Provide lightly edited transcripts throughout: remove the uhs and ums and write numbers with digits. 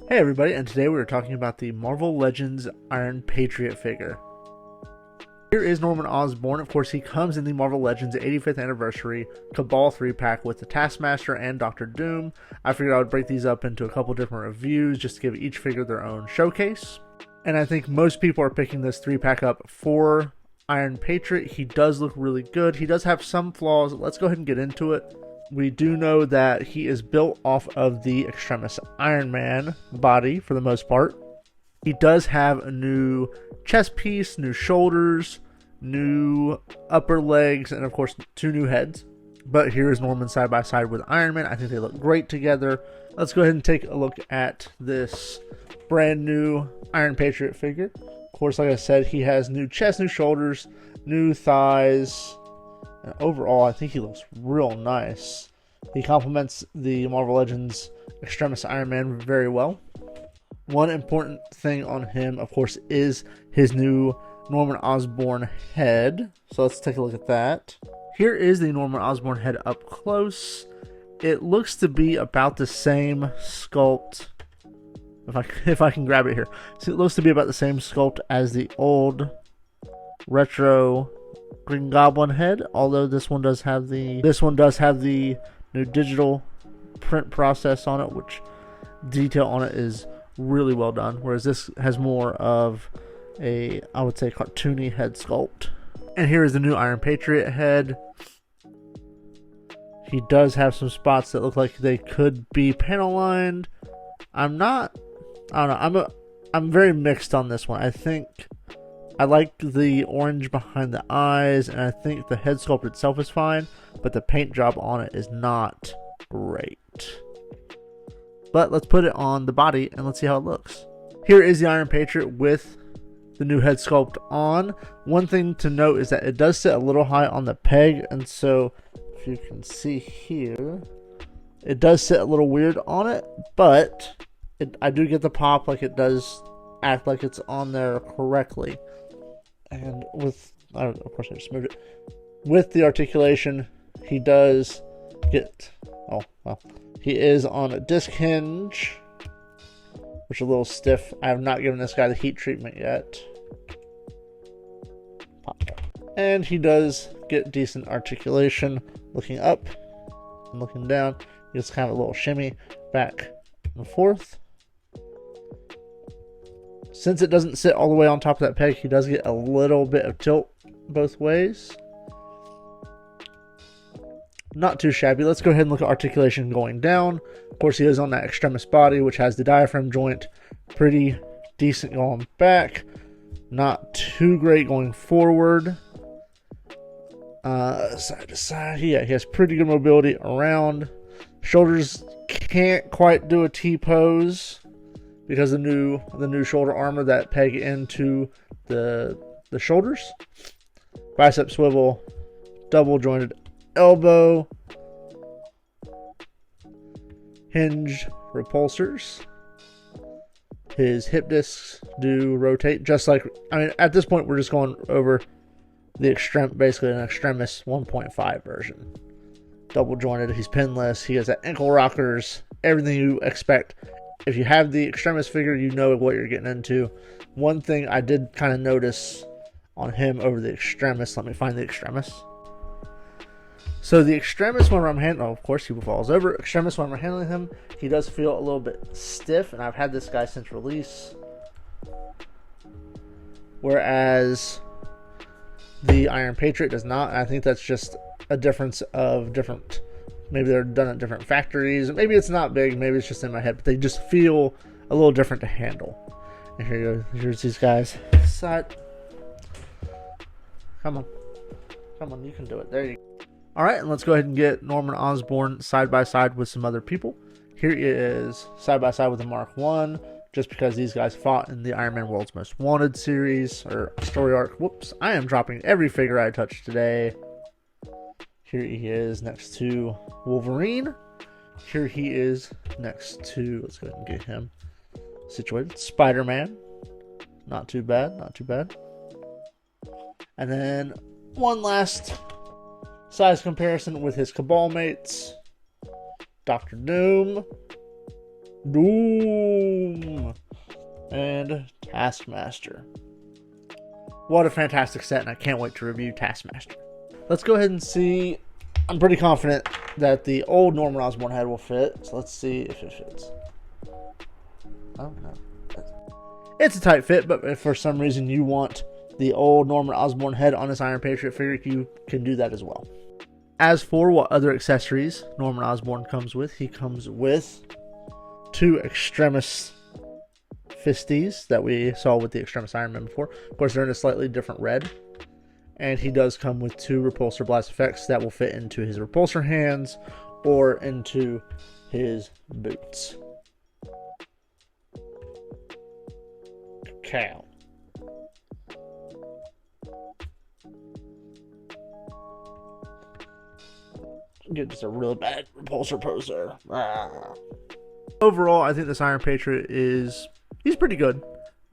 Hey everybody, and today we are talking about the Marvel Legends Iron Patriot figure. Here is Norman Osborne. Of course, he comes in the Marvel Legends 85th Anniversary Cabal 3-pack with the Taskmaster and Doctor Doom. I figured I would break these up into a couple different reviews just to give each figure their own showcase. And I think most people are picking this 3-pack up for Iron Patriot. He does look really good. He does have some flaws. Let's go ahead and get into it. We do know that he is built off of the Extremis Iron Man body for the most part. He does have a new chest piece, new shoulders, new upper legs, and of course 2 new heads. But here is Norman side by side with Iron Man. I think they look great together. Let's go ahead and take a look at this brand new Iron Patriot figure. Of course, like I said, he has new chest, new shoulders, new thighs. And overall, I think he looks real nice. He complements the Marvel Legends Extremis Iron Man very well. One important thing on him, of course, is his new Norman Osborn head. So let's take a look at that. Here is the Norman Osborn head up close. It looks to be about the same sculpt. If I can grab it here. So it looks to be about the same sculpt as the old retro Green Goblin head, although this one does have the new digital print process on it, which detail on it is really well done, whereas this has more of a, I would say, cartoony head sculpt. And here is the new Iron Patriot head. He does have some spots that look like they could be panel lined. I don't know, I'm very mixed on this one. I like the orange behind the eyes, and I think the head sculpt itself is fine, but the paint job on it is not great. But let's put it on the body and let's see how it looks. Here is the Iron Patriot with the new head sculpt on. One thing to note is that it does sit a little high on the peg, and so if you can see here, it does sit a little weird on it, but I do get the pop, like it does act like it's on there correctly. And with, of course I just moved it. With the articulation, he does get, oh, well, he is on a disc hinge, which is a little stiff. I have not given this guy the heat treatment yet. Pop. And he does get decent articulation looking up and looking down. He gets kind of a little shimmy back and forth. Since it doesn't sit all the way on top of that peg, he does get a little bit of tilt both ways. Not too shabby. Let's go ahead and look at articulation going down. Of course, he is on that Extremis body, which has the diaphragm joint. Pretty decent going back. Not too great going forward. Side to side. Yeah, he has pretty good mobility around. Shoulders can't quite do a T-pose, because the new shoulder armor that peg into the shoulders. Bicep swivel, double jointed elbow, hinge repulsors. His hip discs do rotate, just like, I mean, at this point we're just going over the basically an Extremis 1.5 version. Double jointed, he's pinless, he has that ankle rockers, everything you expect. If you have the Extremis figure, you know what you're getting into. One thing I did kind of notice on him over the Extremis, let me find the Extremis. So the Extremis, when I'm handling, oh, of course he falls over. Extremis, when I'm handling him, he does feel a little bit stiff, and I've had this guy since release. Whereas the Iron Patriot does not. I think that's just a difference of different, maybe they're done at different factories. Maybe it's not big. Maybe it's just in my head. But they just feel a little different to handle. And here you go. Here's these guys. Side. Come on. Come on. You can do it. There you go. All right. And let's go ahead and get Norman Osborn side by side with some other people. Here he is side by side with the Mark 1. Just because these guys fought in the Iron Man World's Most Wanted series. Or story arc. Whoops. I am dropping every figure I touch today. Here he is next to Wolverine. Here he is next to, let's go ahead and get him situated, Spider-Man. Not too bad, not too bad. And then one last size comparison with his Cabal mates. Doctor Doom. Doom. and Taskmaster. What a fantastic set, and I can't wait to review Taskmaster. Let's go ahead and see. I'm pretty confident that the old Norman Osborne head will fit, so let's see if it fits. Oh, no. It's a tight fit, but if for some reason you want the old Norman Osborne head on this Iron Patriot figure, you can do that as well. As for what other accessories Norman Osborne comes with, he comes with 2 Extremis Fisties that we saw with the Extremis Iron Man before. Of course, they're in a slightly different red. And he does come with 2 Repulsor Blast effects that will fit into his Repulsor hands or into his boots. Cow. Get just a really bad Repulsor pose there. Overall, I think this Iron Patriot he's pretty good.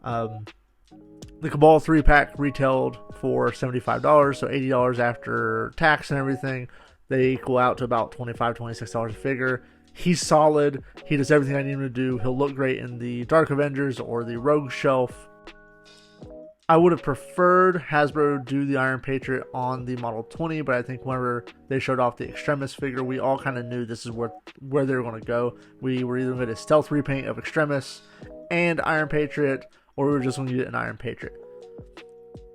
The Cabal 3-pack retailed for $75, so $80 after tax and everything. They equal out to about $25, $26 a figure. He's solid. He does everything I need him to do. He'll look great in the Dark Avengers or the Rogue shelf. I would have preferred Hasbro do the Iron Patriot on the Model 20, but I think whenever they showed off the Extremis figure, we all kind of knew this is where they were going to go. We were either going to get a stealth repaint of Extremis and Iron Patriot, or we were just going to get an Iron Patriot.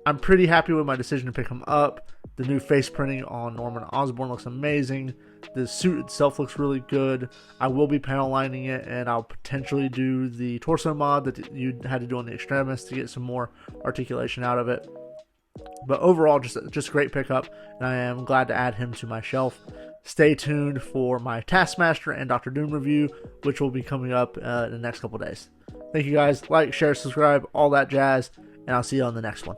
I'm pretty happy with my decision to pick him up. The new face printing on Norman Osborne looks amazing. The suit itself looks really good. I will be panel lining it, and I'll potentially do the torso mod that you had to do on the Extremis to get some more articulation out of it. But overall, just a great pickup, and I am glad to add him to my shelf. Stay tuned for my Taskmaster and Dr. Doom review, which will be coming up in the next couple days. Thank you guys. Like, share, subscribe, all that jazz, and I'll see you on the next one.